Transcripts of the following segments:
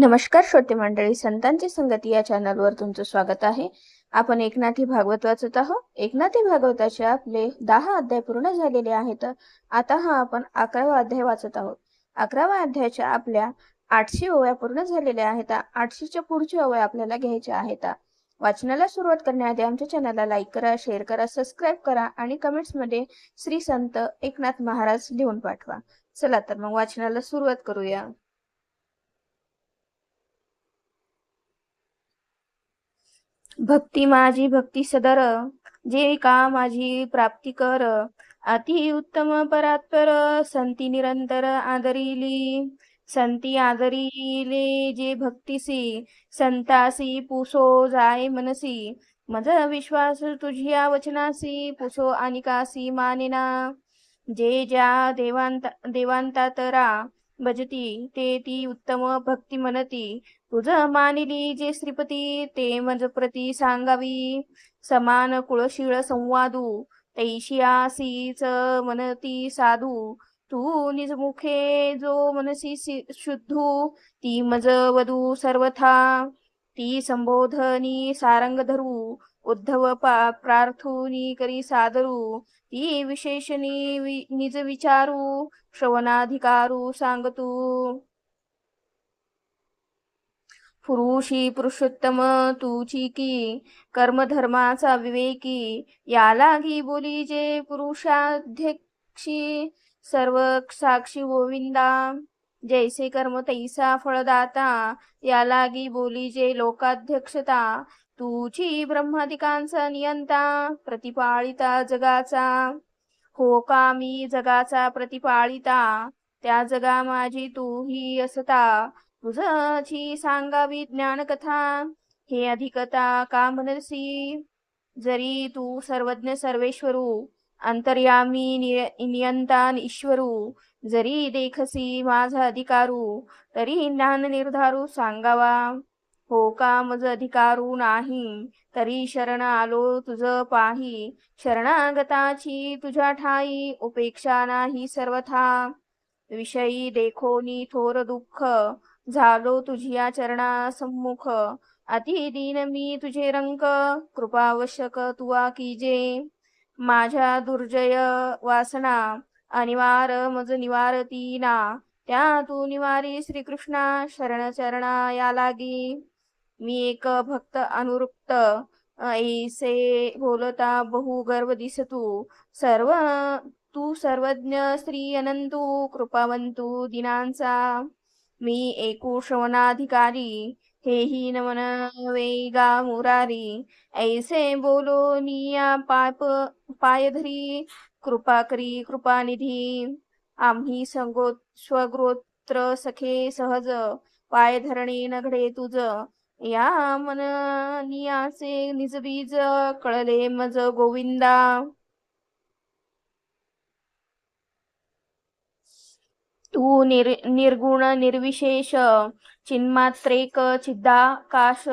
नमस्कार श्रोते मंडळी, संतांची संगती या चॅनलवर तुमचं स्वागत आहे. आपण एकनाथी भागवत वाचत आहोत. एकनाथी भागवताचे आपले 10 अध्याय पूर्ण झालेले आहेत. आता आपण 11वा अध्याय वाचत आहोत. 11व्या अध्यायाच्या आपल्या 800 ओव्या पूर्ण झालेल्या आहेत. 800च्या पुढच्या ओव्या आपल्याला घ्यायच्या आहेत. वाचनाला सुरुवात करण्याआधी आमच्या चॅनलला लाईक करा, शेअर करा, सबस्क्राईब करा आणि कमेंट्स मध्ये श्री संत एकनाथ महाराज लिहून पाठवा. चला तर मग वाचनाला सुरुवात करूया. भक्ती माझी भक्ती सदर, जे का माझी प्राप्ती कर. अति उत्तम परात्पर, संती निरंतर आदरिली. संती आदरिले जे भक्तीसी, संतासी पुसो जाय मनसी. मज विश्वास तुझिया वचनासी, पुसो अनिकासी मानेना. जे ज्या देवांतातरा भजती, ते ती उत्तम भक्ती मनती. तुझ मानिली जे श्रीपती, ते मज प्रती सांगावी. समान कुळशीळ संवादू, तैशियासीच मनती साधू. तू निज मुखे जो मनसी शुद्धू, ती मज वधू सर्वथा. ती संबोधनी सारंग धरू, उद्धव प्रार्थुनी करी सादरू. ती विशेषणी निज विचारू, श्रवणाधिकारू सांगतू. पुरुषी पुरुषोत्तम तुची की, कर्मधर्माचा विवेकी. या लागी बोली जे पुरुषाध्यक्षी, सर्व साक्षी गोविंदा. जैसे कर्म तैसा फळदाता, या लागी बोली जे लोकाध्यक्षता. तुची ब्रह्मादिकांचा नियंता, प्रतिपाळिता जगाचा. हो का मी जगाचा प्रतिपाळिता, त्या जगा माझी तूही असता. तुझची सांगावी ज्ञान कथा, हे अधिकता का म्हणसी. जरी तू सर्वज्ञ सर्वेश्वरू, अंतर्यामी नियंता ईश्वरू. जरी देखसी माझा अधिकारू, तरी ज्ञान निर्धारू सांगावा. हो का मज अधिकारू नाही, तरी शरण आलो तुझ पाही. शरणागताची तुझ्या ठाई, उपेक्षा नाही सर्वथा. विषयी देखोनी थोर दुःख, झालो तुझिया चरणा सम्मुख. अति दीन मी तुझे रंक, कृपावश्यक तुवा कीजे. माझ्या दुर्जय वासना, अनिवार मज निवारती ना. त्या तू निवारी श्रीकृष्णा, शरण चरणा या लागी. मी एक भक्त अनुरुक्त, ऐसे बोलता बहु गर्व दिसतू. सर्व तू सर्वज्ञ श्री अनंतू, कृपावंतू दिनांचा. मी एकू श्रवणाधिकारी, हेही नमन वेगा मुरारी. ऐसे बोलो निया पायधरी, कृपा करी कृपानिधी. आम्ही स्वगोत्र सखे सहज, पाय धरणे न घडे तुझ. या मन नियाचे निज बीज, कळले मज गोविंदा. तू निर्गुण निर्विशेष, चिन्मात्रेक चिदाकाश.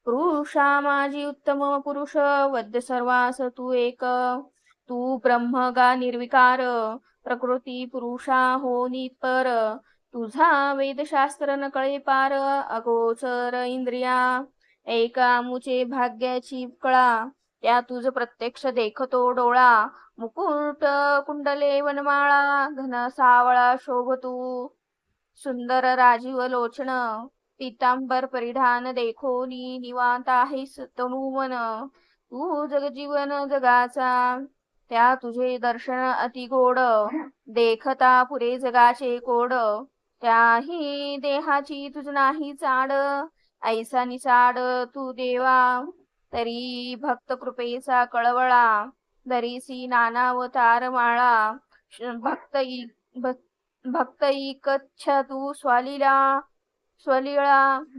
पुरुषा माझी उत्तम पुरुष, वद्य सर्वास तू एक. तू ब्रह्मगा निर्विकार, प्रकृती पुरुषा हो निपर. तुझा वेदशास्त्र न कळे पार, अगोचर इंद्रिया. एका मुचे भाग्याची कळा, त्या तुझ प्रत्यक्ष देखतो डोळा. मुकुट कुंडले वनमाळा, घन सावळा शोभतू. सुंदर राजीव लोचन, पीतांबर परिधान देखोनी. निवांत आहे तनुवन, तू जगजीवन जगाचा. त्या तुझे दर्शन अति गोड, देखता पुरे जगाचे कोड. त्याही देहाची तुझ नाही चाड, ऐसा निसाड तू देवा. तरी भक्त कृपेचा कळवळा, दरीसी नानावतार माळा. भक्त इकच्छ तू स्वलीळा,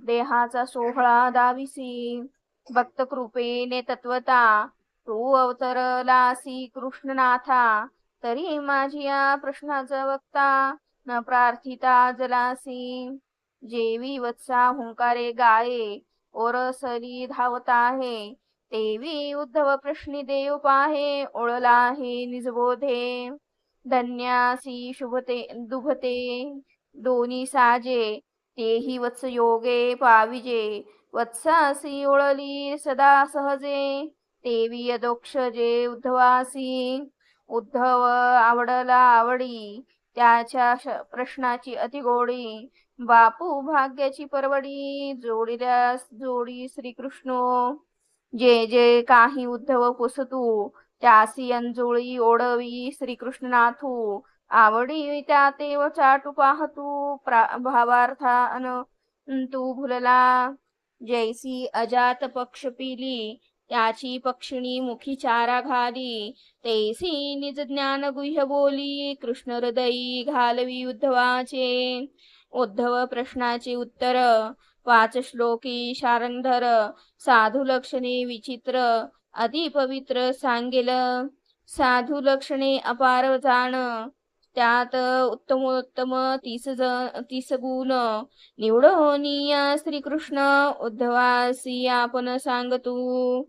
देहाचा सोहळा दाविसी. भक्त कृपेने तत्वता, तू अवतरलासी कृष्णनाथा. तरी माझी या प्रश्नाचा वक्ता, न प्रार्थिता जलासी. जेवी वत्सा हुंकारे गाये, ओरसली धावत आहे. तेवी उद्धव प्रश्नी देव पाहे, ओळला आहे निजबोधे. धन्यासी शुभते दुभते, दोन्ही साजे. तेही वत्स योगे पाविजे, वत्सासी ओळली सदा सहजे, तेवी यदोक्ष जे उद्धवासी. उद्धव आवडला आवडी, त्याच्या प्रश्नाची अतिगोडी. बापू भाग्याची परवडी, जोडील्यास जोडी श्रीकृष्ण. जे जे काही उद्धव पुसतू, त्यासी अंजुळी ओढवी श्रीकृष्णनाथू. आवडी त्या तेव चाटू पाहतू, भावार्थान तू भुलला. जैसी अजात पक्ष पिली, त्याची पक्षिणी मुखी चारा घाली. तैसी निज ज्ञान गुह्य बोली, कृष्ण हृदयी घालवी उद्धवाचे. उद्धव प्रश्नाचे उत्तर, 5 श्लोकी शारंगधर. साधू लक्षणे विचित्र, अति पवित्र सांगेल. साधू लक्षणे अपार जाण, त्यात उत्तमोत्तम 30 गुण. निवडोनिया श्रीकृष्ण, उद्धवासी आपण सांगतू.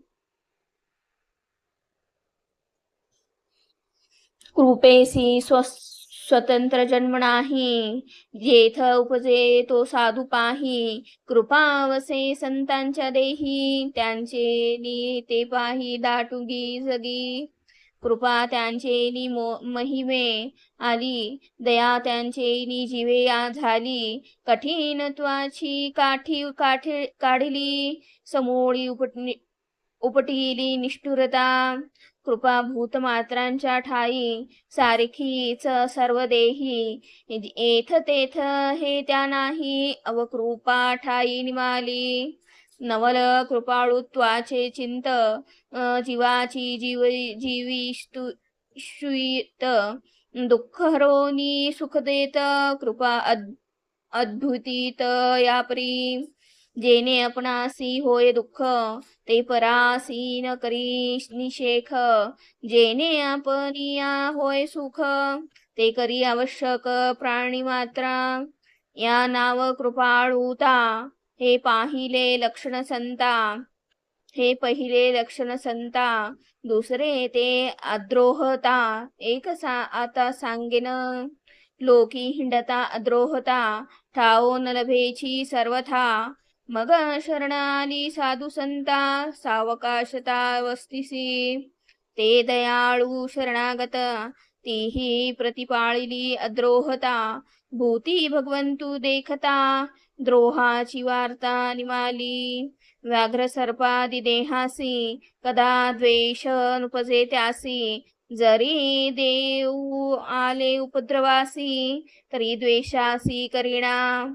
कृपेसी स्वतंत्र जन्म नाही, जेथ उपजे तो साधू पाही. कृपावसे संतांच्या देही, त्यांचे नी ते पाही दाटुगी जगी. कृपा त्यांचे नी महिमे आली, दया त्यांचे नी जीवे झाली. कठीणत्वाची काठी काढली, समोळी उपटिली निष्ठुरता. कृपा भूतमात्रांच्या ठाई, सारखीच सर्व देही. एथ तेथ हे त्या नाही, अवकृपा ठाई निमाली. नवल कृपाळुत्वाचे चिंत, जीवाची जीविष्टुत. दुःख हरोनी सुख देत, कृपा अद्भुतीत यापरी. जेने आपणासी होय दुःख, ते परासी न करी निषेख. जेने आपनिया होय सुख, ते करी आवश्यक प्राणी मात्रा. या नाव कृपाळुता, हे पाहिले लक्षण संता. हे पहिले लक्षण संता, दुसरे ते अद्रोहता. एक आता सांगेन, लोकी हिंडता अद्रोहता. ठाओ न लभेची सर्वथा, मग शरण आली साधू संता. सावकाशता वस्तिसी, ते दयाळू शरणागत. तीही प्रतिपाळिली अद्रोहता, भूती भगवंतू देखता. द्रोहाची वार्ता निमाली, व्याघ्र सर्पादी देहासी. कदा द्वेष नुपजे त्यासी, जरी देऊ आले उपद्रवासी. तरी द्वेषासी करीणा,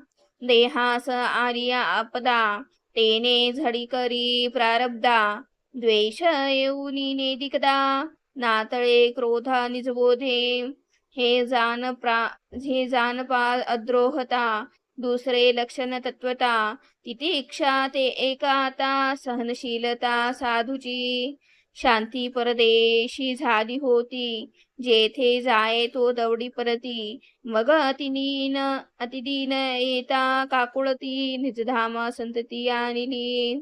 देहास आलिया आपदा. तेने झडी करी प्रारब्धा, द्वेष येऊनी नेदिकदा. नातळे क्रोधा निजबोधे, हे जानपा अद्रोहता. दुसरे लक्षण तत्वता, तितिक्षा ते एकाता. सहनशीलता साधूची, शांती परदेशी झाली होती. जेथे जाये तो दवडी परती. मग अतिदीन येता काकुळती. निजधामा संतती आणली,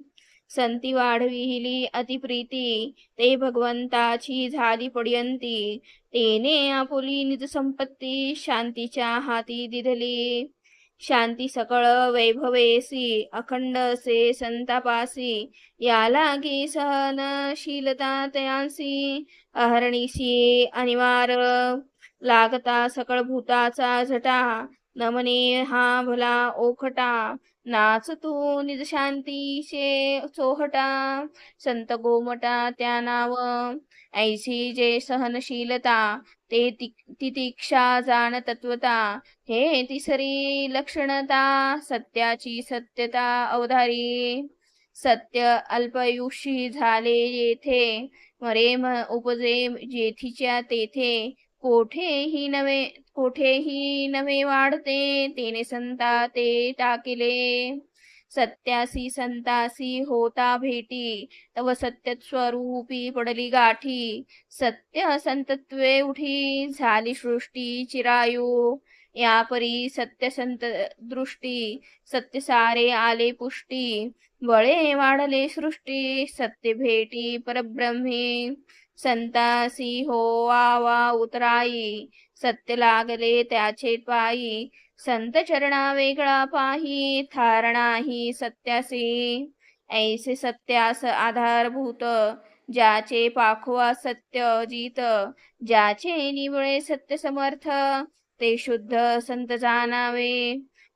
संती वाढविली अतिप्रीती. ते भगवंताची झाली पड्यंती, तेने आपुली निज संपत्ती. शांतीच्या हाती दिधली, शांती सकळ वैभवेसी. अखंड से संतापासी, या लागी सहनशीलता तयांसी. अहर्निशी अनिवार, लागता सकळ भूताचा झटा. नमने हा भला ओखटा, नाच तू निज शांतीशे चोहटा. संत गोमटा त्या नाव, ऐसी जे सहनशीलता. ते तितिक्षा जाण तत्वता. हे तिसरी लक्षणता, सत्याची सत्यता अवधारी. सत्य अल्पयुषी झाले येथे, मरे उपजे जेथीच्या तेथे. कोठेही नवे वाढते, तेने संता ते टाकिले. सत्यासी संतासी होता भेटी, तव सत्य स्वरूपी पडली गाठी. सत्य संतत्वे उठी, झाली सृष्टी चिरायू. यापरी सत्य संत दृष्टी, सत्य सारे आले पुष्टी. बळे वाढले सृष्टी, सत्य भेटी परब्रह्मी. संतासी हो वा उतराई, सत्य लागले त्याचे पायी, संत चरणा वेगळा पाही, थारणाही सत्यासी. ऐसे सत्यास आधारभूत, ज्याचे पाखवा सत्य जित, ज्याचे निवळे सत्य समर्थ, ते शुद्ध संत जाणावे.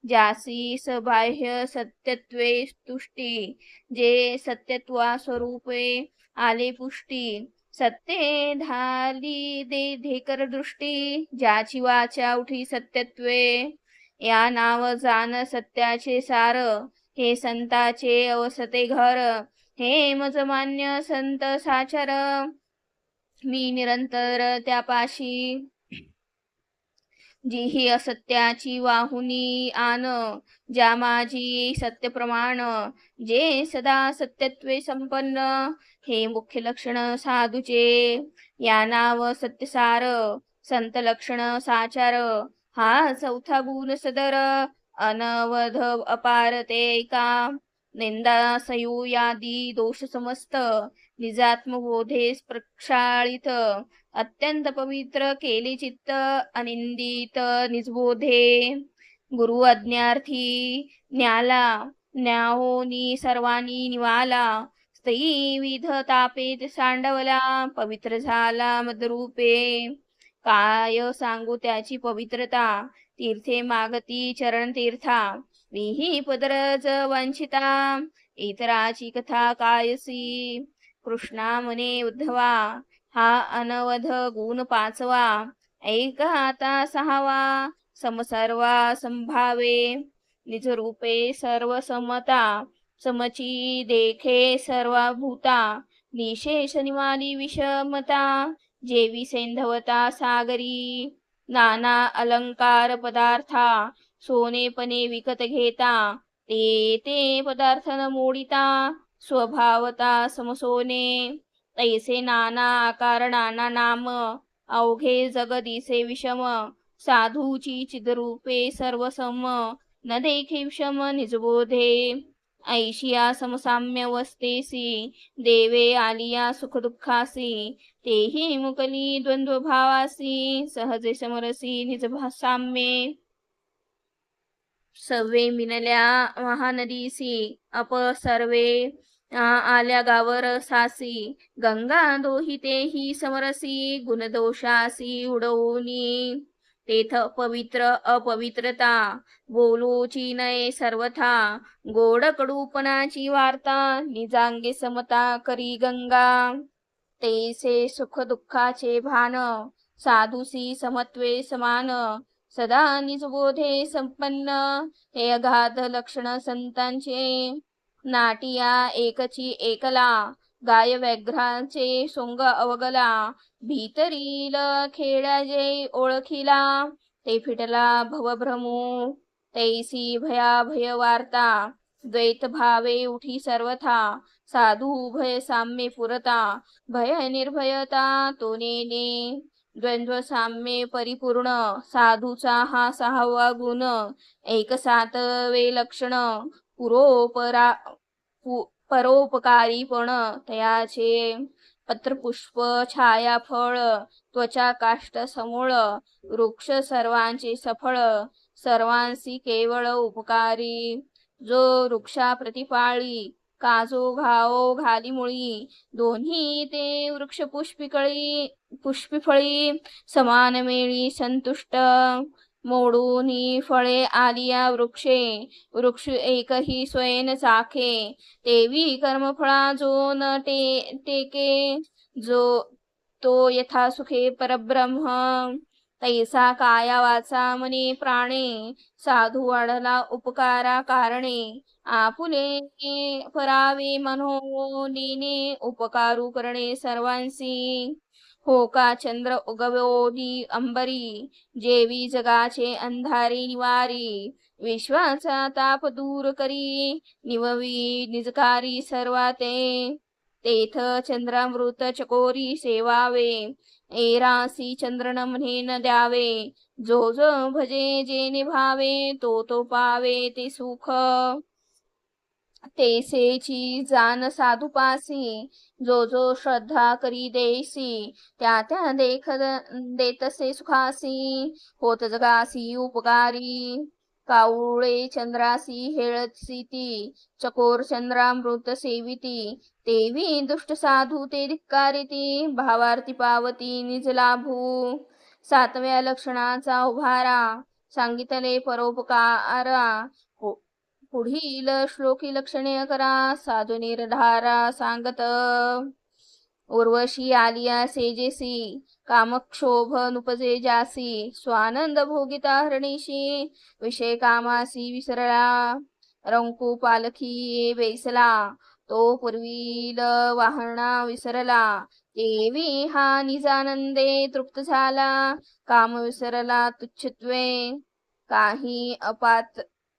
ज्यासी सबाह्य सत्यत्वे तुष्टी, जे सत्यत्वा स्वरूपे आले पुष्टी. सत्ये धाली दे धेकर दृष्टी, ज्याची वाचा उठी सत्यत्वे. या नाव जाण सत्याचे सार, हे संताचे अवसते घर. हे मज मान्य संत साचर, मी निरंतर त्यापाशी. जी ही असत्याची वाहुनी आन, ज्या माझी सत्य प्रमाण, जे सदा सत्यत्वे संपन्न, हे मुख्य लक्षण साधूचे. या नाव सत्यसार, संत लक्षण साचार, हा चौथा गुण सदर. अनवध अपार ते का, निंदा संयुयादी दोष समस्त, निजात्मबोधेस प्रक्षाळित. अत्यंत पवित्र केले चित्त, अनिंदित निजबोधे. गुरु अज्ञार्थी न्याला, न्याहोनी सर्वांनी निवाला. स्त्री विध तापेत सांडवला, पवित्र झाला मदरूपे. काय सांगू त्याची पवित्रता, तीर्थे मागती चरण तीर्था. विही पदरज वांछिता, इतराची कथा कायसी. कृष्णा म्हणे उद्धवा, हा अनवध गुण पाचवा. ऐक आता सहावा, समसर्वा संभावे. निजरूपे सर्व समता, समची देखे सर्वा भूता. निशेष निवाली विषमता, जेवी सैंधवता सागरी. नाना अलंकार पदार्था, सोनेपणे विकत घेता. ते पदार्थ न मोडिता, स्वभावता समसोने. तैसे नाना आकार नाना नाम, अवघे जग दिसे विषम. साधूची चिदरूपे सर्व सम, न देखे विषम निजबोधे. ऐशिया समसाम्य वस्तेसी, देवे आलिया सुख दुःखासी. तेही मुकली द्वंद्व भावासी, सहजे समरसी निज साम्ये. सव्वे मिनल्या महानदीसी, अप सर्वे आल्या गावर सासी. गंगा दोहितेही समरसी, गुणदोषासी उडवूनी. तेथ पवित्र अपवित्रता, बोलूची नये सर्वथा. गोड कडूपणाची वार्ता, निजांगे समता करी गंगा. तेसे सुख दुःखाचे भान, साधुसी समत्वे समान. सदा निजबोधे संपन्न, हे अगाध लक्षण संतांचे. नाटिया एकची एकला, गाय व्याघ्राचे सोंग अवगला. भीतरील खेड्या जे ओळखिला, ते फिटला भवभ्रमू. तैसी भयाभय वार्ता, द्वैत भावे उठी सर्वथा. साधू भय साम्ये पुरता, भय निर्भयता तो नेने. द्वंद्व साम्ये परिपूर्ण, साधूचा हा सहावा गुण. एक सातवे लक्षण, परोपकारीपण तयाचे. पत्रपुष्प छाया फळ, त्वचा काष्ट समूळ. वृक्ष सर्वांचे सफळ, सर्वांसी केवळ उपकारी. जो वृक्षा प्रतिपाळी, काजो घाओ घाली मुळी. दोन्ही ते वृक्ष पुष्पिफळी, समान मेळी संतुष्ट. मोडूनी फळे आलिया वृक्षे, वृक्ष एकही स्वयं चाखे. तेवी कर्मफळा जो न टेके, जो तो यथा सुखे परब्रह्म. तैसा काया वाचा मने प्राणे, साधू वाढला उपकारा कारणे. आपुले परावे मनोनेने, उपकारू करणे सर्वांसी. हो का चंद्र उगवोनी अंबरी, जेवी जगाचे अंधारे निवारी. विश्वाचा ताप दूर करी, निववी निजकारी सर्वाते. तेथ चंद्रामृत चकोरी सेवावे, एरासी चंद्रन म्हणे न द्यावे. जो जो भजे जे निभावे, तो पावे ते सुख. तेसेची जाण साधुपासी, जो जो श्रद्धा करी देसी, त्या त्या देतसे सुखासी, होत जगासी उपकारी. कावळे चंद्रासी हेळसी ती, चकोर चंद्रामृत सेविती, तेवी दुष्ट साधू ते धिक्कारिती, भावार्थी पावती निज लाभू. सातव्या लक्षणाचा उभारा, सांगितले परोपकारा. पुढील श्लोकी लक्षणे करा, साधू निर्धारा सांगत. उर्वशी आलिया सेजेसी, कामक्षोभ नुपजे जासी, स्वानंद भोगिता हरणीशी, विषय कामासी विसरला. रंकू पालखी ये बेसला, तो पूर्वील वाहना विसरला, देवी हा निजानंदे तृप्त झाला. काम विसरला तुच्छत्वे, काही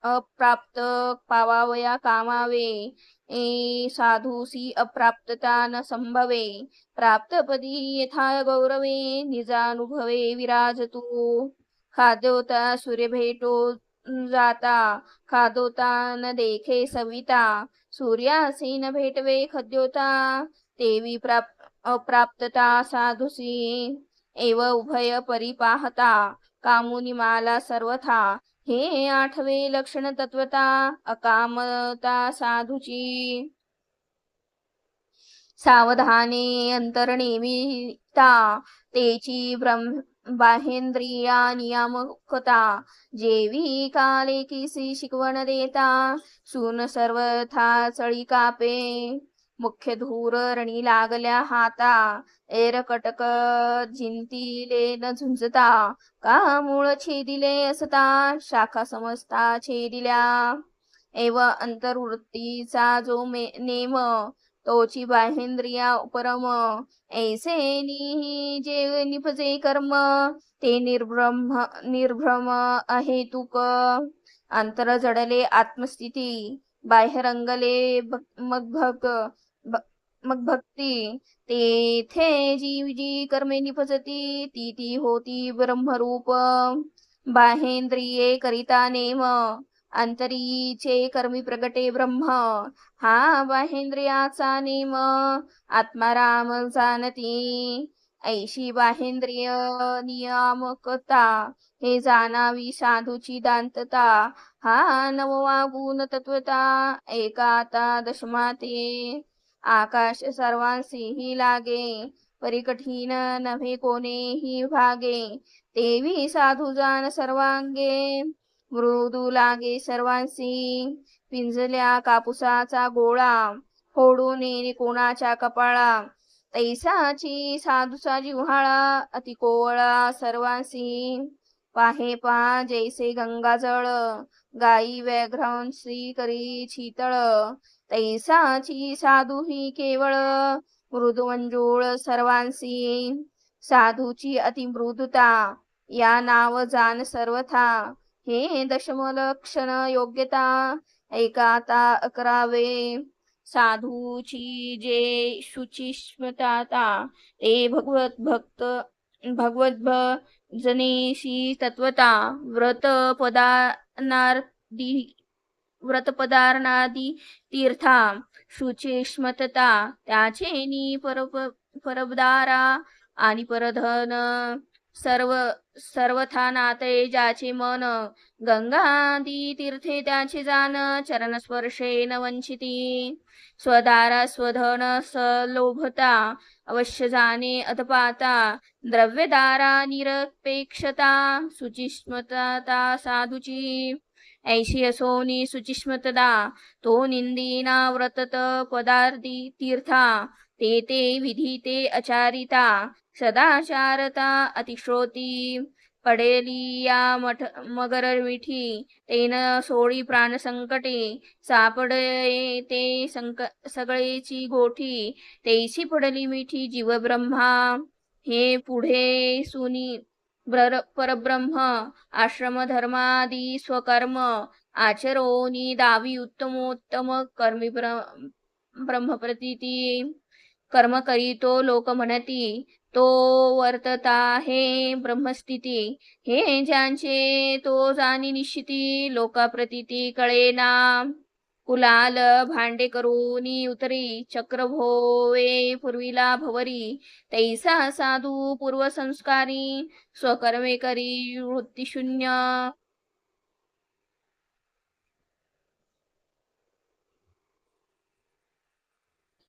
अप्राप्त पावावया कामावे. साधूसी अप्राप्तता न संभवे, प्राप्तपदी यथा गौरवे, निजानुभवे विराजतु. खादोता सूर्य भेटो जाता, खादोता न देखे सविता, सूर्यासी न भेटवे खद्योता, देवी अप्राप्तता साधुसी. एव उभय परिपाहता, कामुनी माला सर्वथा, हे आठवे लक्षण तत्वता, अकामता साधूची. सावधाने अंतर्निमित्ता, तेची बाहेंद्रिया नियामकता, जेवी काले किसी शिकवण देता, सून सर्वथा चळी कापे. मुख्य धूर रणी लागल्या हाता, एरकटक जिंतीले न झुंजता, का मूळ छेदिले असता, शाखा समजता छेदिल्या. एव अंतर्वृत्तीचा जो नेम, तोची बाहेंद्रिया उपरम, ऐसे जे निपजे कर्म, ते निर्भ्रम अहेतुक. अंतर जडले आत्मस्थिती, बाह्य रंगले मग भक्ती, तेथे जी जी कर्मे निपजती, ती ती होती ब्रह्मरूप. बाहेंद्रिये करिता नेम, अंतरीचे कर्मी प्रगटे ब्रह्म, हा बाहेंद्रियाचा नेम, आत्माराम जाणती. ऐशी बाहेंद्रिय नियामकता, हे जाणावी साधूची दांतता, हा नववा गुण तत्वता, एकाता दशमाते. आकाश सर्वांशीही लागे, परिकठीण नव्हे कोणेही भागे, तेवी साधू जाण सर्वांगे, मृदू लागे सर्वांसी. पिंजल्या कापुसाचा गोळा, फोडून येणे कोणाच्या कपाळा, तैसाची साधूचा जिव्हाळा, अति कोवळा सर्वांसी. पाहे पा जैसे गंगाजळ, गाई व्याघ्रांशी करी शीतळ, तैसाची साधू ही केवळ, मृदू मंजूळ सर्वांसी. साधूची अति मृदुता, या नाव जाण सर्वथा, हे दशमलक्षण योग्यता, एकाता 11वे. साधूची जे शुचिस्मता, ते भगवत जनेशी तत्वता, व्रतपदार्नादी तीर्था, शुचिस्मतता, त्याचेनी परबदारा आणि परधन, सर्वथा नाते ज्याचे मन, गंगादी तीर्थे त्याचे जाण, चरण स्पर्शे न वंचिती. स्वदारा स्वधन सलोभता, अवश्य जाणे अधपाता, द्रव्यदारा निरपेक्षता, सुचिस्मता साधूची. ऐशी असोनी सुचिस्मतदा, तो निंदिना व्रतत पदार्थी तीर्था, ते ते विधी ते आचारिता, सदाचारता अतिश्रोती. पडेली या मगर मिठी, तेन सोळी प्राण संकटे, सापडे ते सगळेची गोठी, तेसी पडली मिठी जीव ब्रह्मा. हे पुढे सुनी परब्रह्म, आश्रम धर्मादी स्वकर्म, आचरोनी दावी उत्तमोत्तम कर्मी ब्रह्मप्रतीती. कर्म करीतो लोक म्हणती, तो वर्तता हे ब्रह्मस्थिती, हे ज्यांचे तो जाणी निश्चिती, लोकाप्रतीती कळेना. कुलाल भांडे करोनी उतरी चक्र भोवे पूर्वीला भवरी तैसा साधू पूर्व संस्कारी स्वकर्मे करी वृत्तिशून्य